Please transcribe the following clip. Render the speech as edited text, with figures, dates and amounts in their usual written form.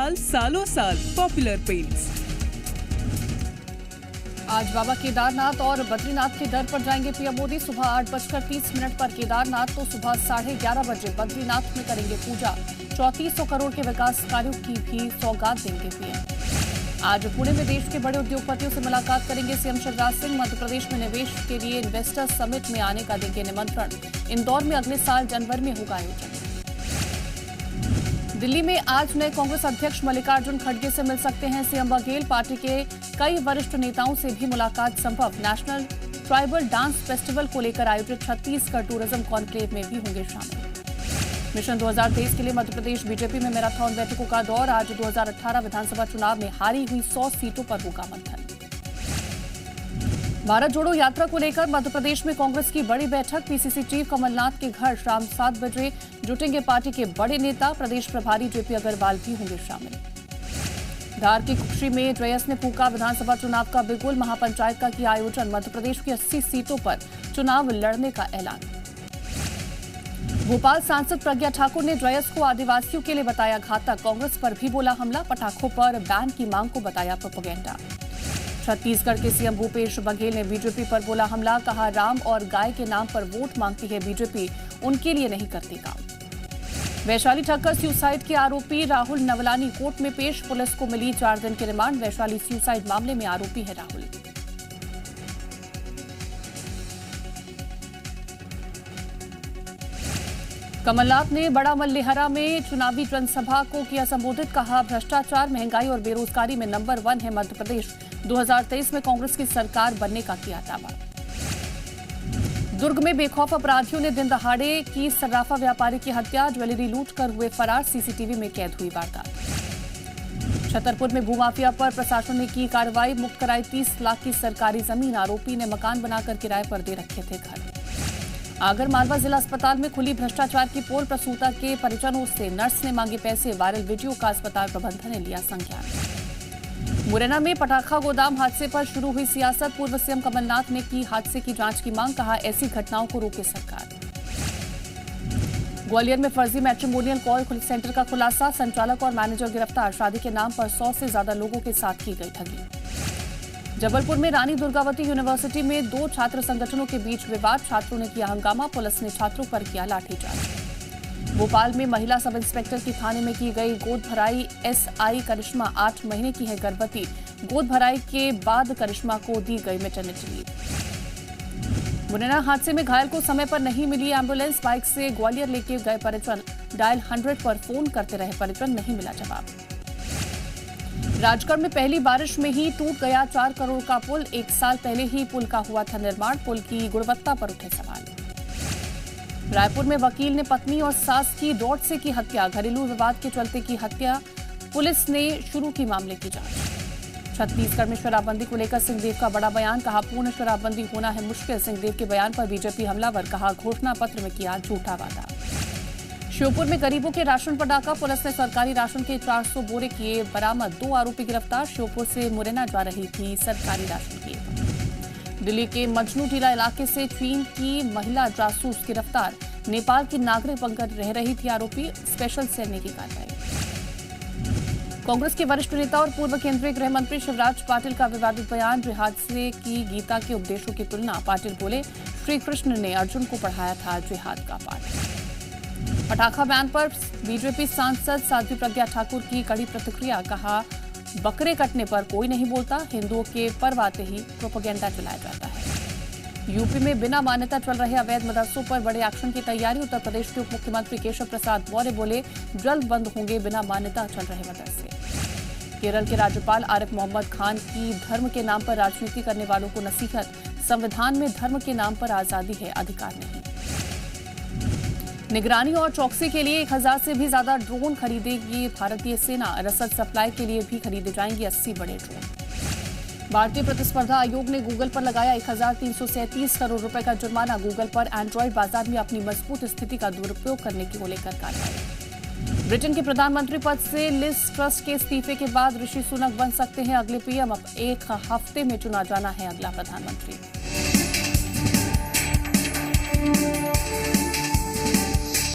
साल सालों साल पॉपुलर पेंट्स। आज बाबा केदारनाथ और बद्रीनाथ के दर पर जाएंगे पीएम मोदी। सुबह 8:30 पर केदारनाथ तो सुबह 11:30 बजे बद्रीनाथ में करेंगे पूजा। 3400 करोड़ के विकास कार्यों की भी सौगात देंगे पीएम। आज पुणे में देश के बड़े उद्योगपतियों से मुलाकात करेंगे सीएम शिवराज सिंह। मध्य प्रदेश में निवेश के लिए इन्वेस्टर समिट में आने का देंगे निमंत्रण। इंदौर में अगले साल जनवरी में होगा आयोजन। दिल्ली में आज नए कांग्रेस अध्यक्ष मल्लिकार्जुन खड़गे से मिल सकते हैं सीएम बघेल। पार्टी के कई वरिष्ठ नेताओं से भी मुलाकात संभव। नेशनल ट्राइबल डांस फेस्टिवल को लेकर आयोजित छत्तीसगढ़ टूरिज्म कॉन्क्लेव में भी होंगे शामिल। मिशन 2023 के लिए मध्य प्रदेश बीजेपी में मैराथन बैठकों का दौर। आज 2018 विधानसभा चुनाव में हारी हुई 100 सीटों पर होगा मंथन। भारत जोड़ो यात्रा को लेकर मध्य प्रदेश में कांग्रेस की बड़ी बैठक। पीसीसी चीफ कमलनाथ के घर शाम 7 बजे जुटेंगे पार्टी के बड़े नेता। प्रदेश प्रभारी जेपी अग्रवाल भी होंगे शामिल। धार की कुक्षी में ड्रेयस ने फूका विधानसभा चुनाव का बिगुल। महापंचायत का किया आयोजन। मध्य प्रदेश की 80 सीटों पर चुनाव लड़ने का ऐलान। भोपाल सांसद प्रज्ञा ठाकुर ने ड्रेयस को आदिवासियों के लिए बताया घातक। कांग्रेस पर भी बोला हमला। पटाखों पर बैन की मांग को बताया प्रोपेगेंडा। छत्तीसगढ़ के सीएम भूपेश बघेल ने बीजेपी पर बोला हमला। कहा राम और गाय के नाम पर वोट मांगती है बीजेपी, उनके लिए नहीं करती काम। वैशाली ठक्कर सुसाइड के आरोपी राहुल नवलानी कोर्ट में पेश। पुलिस को मिली 4 दिन की रिमांड। वैशाली सुसाइड मामले में आरोपी है राहुल। कमलनाथ ने बड़ा मल्लेहरा में चुनावी जनसभा को किया संबोधित। कहा भ्रष्टाचार, महंगाई और बेरोजगारी में नंबर 1 है मध्य प्रदेश। 2023 में कांग्रेस की सरकार बनने का किया दावा। दुर्ग में बेखौफ अपराधियों ने दिन दहाड़े की सर्राफा व्यापारी की हत्या। ज्वेलरी लूट कर हुए फरार। सीसीटीवी में कैद हुई वारदात। छतरपुर में भूमाफिया पर प्रशासन ने की कार्रवाई। मुक्त कराई 30 लाख की सरकारी जमीन। आरोपी ने मकान बनाकर किराए पर दे रखे थे घर। आगर मालवा जिला अस्पताल में खुली भ्रष्टाचार की पोल। प्रसूता के परिजनों से नर्स ने मांगे पैसे। वायरल वीडियो का अस्पताल प्रबंधन ने लिया संज्ञान। मुरैना में पटाखा गोदाम हादसे पर शुरू हुई सियासत। पूर्व सीएम कमलनाथ ने की हादसे की जांच की मांग। कहा ऐसी घटनाओं को रोके सरकार। ग्वालियर में फर्जी मैट्रिमोनियल कॉल सेंटर का खुलासा। संचालक और मैनेजर गिरफ्तार। शादी के नाम पर 100 से ज्यादा लोगों के साथ की गई ठगी। जबलपुर में रानी दुर्गावती यूनिवर्सिटी में 2 छात्र संगठनों के बीच विवाद। छात्रों ने किया हंगामा। पुलिस ने छात्रों पर किया लाठीचार्ज। भोपाल में महिला सब इंस्पेक्टर की थाने में की गई गोद भराई। एसआई करिश्मा 8 महीने की है गर्भवती। गोद भराई के बाद करिश्मा को दी गई मैटरनिटी लीव। मुरैना हादसे में घायल को समय पर नहीं मिली एम्बुलेंस। बाइक से ग्वालियर लेके गए परिजन। डायल 100 पर फोन करते रहे परिजन, नहीं मिला जवाब। राजगढ़ में पहली बारिश में ही टूट गया 4 करोड़ का पुल। 1 साल पहले ही पुल का हुआ था निर्माण। पुल की गुणवत्ता पर उठे सवाल। रायपुर में वकील ने पत्नी और सास की रॉड से की हत्या। घरेलू विवाद के चलते की हत्या। पुलिस ने शुरू की मामले की जांच। छत्तीसगढ़ में शराबबंदी को लेकर सिंहदेव का बड़ा बयान। कहा पूर्ण शराबबंदी होना है मुश्किल। सिंहदेव के बयान पर बीजेपी हमलावर। कहा घोषणा पत्र में किया झूठा वादा। श्योपुर में गरीबों के राशन पर डाका। पुलिस ने सरकारी राशन के 400 बोरे किए बरामद। 2 आरोपी गिरफ्तार। श्योपुर से मुरैना जा रही थी सरकारी राशन की। दिल्ली के मजनू टीला इलाके से चीन की महिला जासूस गिरफ्तार। नेपाल की नागरिक बनकर रह रही थी आरोपी। स्पेशल सेल ने की कार्रवाई। कांग्रेस के वरिष्ठ नेता और पूर्व केंद्रीय गृह मंत्री शिवराज पाटिल का विवादित बयान। जिहाद से की गीता के उपदेशों की तुलना। पाटिल बोले श्री कृष्ण ने अर्जुन को पढ़ाया था जिहाद का पाठ। पटाखा बैन पर बीजेपी सांसद साध्वी प्रज्ञा ठाकुर की कड़ी प्रतिक्रिया। कहा बकरे कटने पर कोई नहीं बोलता। हिंदुओं के पर्व आते ही प्रोपेगेंडा चलाया जाता है। यूपी में बिना मान्यता चल रहे अवैध मदरसों पर बड़े एक्शन की तैयारी। उत्तर प्रदेश के उप मुख्यमंत्री केशव प्रसाद मौर्य बोले जल्द बंद होंगे बिना मान्यता चल रहे मदरसे। केरल के राज्यपाल आरिफ मोहम्मद खान की धर्म के नाम पर राजनीति करने वालों को नसीहत। संविधान में धर्म के नाम पर आजादी है, अधिकार नहीं। निगरानी और चौकसी के लिए 1000 से भी ज्यादा ड्रोन खरीदेगी भारतीय सेना। रसद सप्लाई के लिए भी खरीदे जाएंगे 80 बड़े ड्रोन। भारतीय प्रतिस्पर्धा आयोग ने गूगल पर लगाया 1337 करोड़ रुपए का जुर्माना। गूगल पर एंड्रॉइड बाजार में अपनी मजबूत स्थिति का दुरुपयोग करने को लेकर कार्रवाई। ब्रिटेन के प्रधानमंत्री पद से लिज ट्रस के इस्तीफे के बाद ऋषि सुनक बन सकते हैं अगले पीएम। अब 1 हफ्ते में चुना जाना है अगला प्रधानमंत्री।